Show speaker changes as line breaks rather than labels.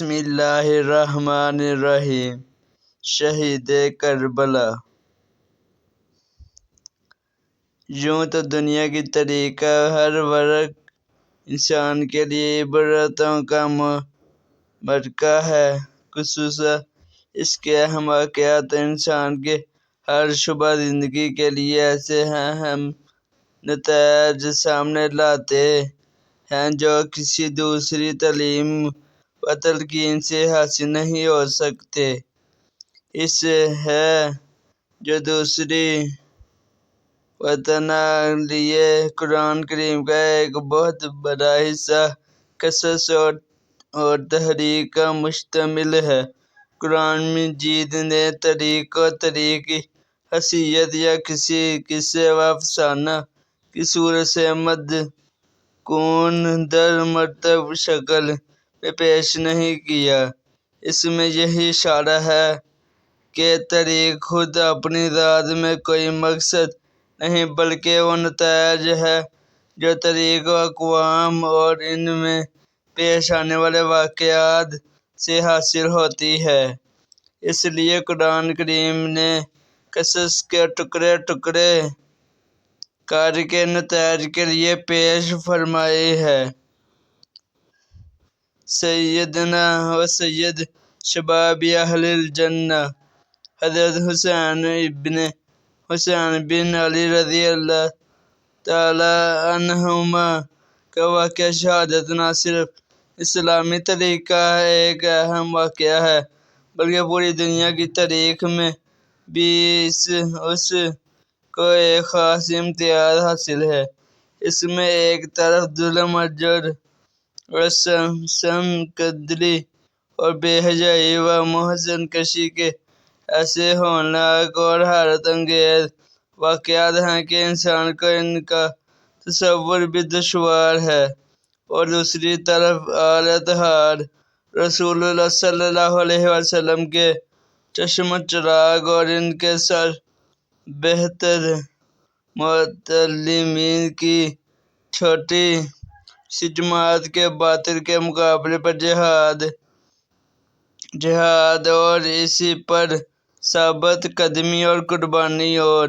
بسم اللہ الرحمن الرحیم۔ شہید کربلا۔ یوں تو دنیا کی تاریخ کا ہر ورق انسان کے لیے عبرتوں کا مرکز ہے، خصوصاً اس کے اہم واقعات انسان کے ہر شعبہ زندگی کے لیے ایسے اہم نتائج سامنے لاتے ہیں جو کسی دوسری تعلیم و تلقین سے حاصل نہیں ہو سکتے۔ اس ہے جو دوسری وطن لیے قرآن کریم کا ایک بہت بڑا حصہ قصص اور تحریر کا مشتمل ہے۔ قرآن مجید نے تاریخ کو تاریخی حیثیت یا کسی قصے و افسانہ کی صورت سے مدون در مرتب شکل میں پیش نہیں کیا۔ اس میں یہی اشارہ ہے کہ تاریخ خود اپنی ذات میں کوئی مقصد نہیں بلکہ وہ نتائج ہے جو تاریخ و اقوام اور ان میں پیش آنے والے واقعات سے حاصل ہوتی ہے۔ اس لیے قرآن کریم نے قصص کے ٹکڑے ٹکڑے کر کے نتائج کے لیے پیش فرمائے ہیں۔ سیدنا و سید شباب اہل الجنہ حضرت حسین بن علی رضی اللہ تعالی عنہما کا واقعہ شہادت نہ صرف اسلامی تاریخ کا ایک اہم واقعہ ہے بلکہ پوری دنیا کی تاریخ میں بھی اس کو ایک خاص امتیاز حاصل ہے۔ اس میں ایک طرف ظلم و جور اور ستم قدری اور بے حیائی و محسن کشی کے ایسے ہولناک اور حیرت انگیز واقعات ہیں کہ انسان کو ان کا تصور بھی دشوار ہے، اور دوسری طرف اعلی اطہار رسول اللہ صلی اللہ علیہ وسلم کے چشم چراغ اور ان کے سر بہتر معلمین کی چھوٹی سی جماعت کے باطل کے مقابلے پر جہاد اور اسی پر ثابت قدمی اور قربانی اور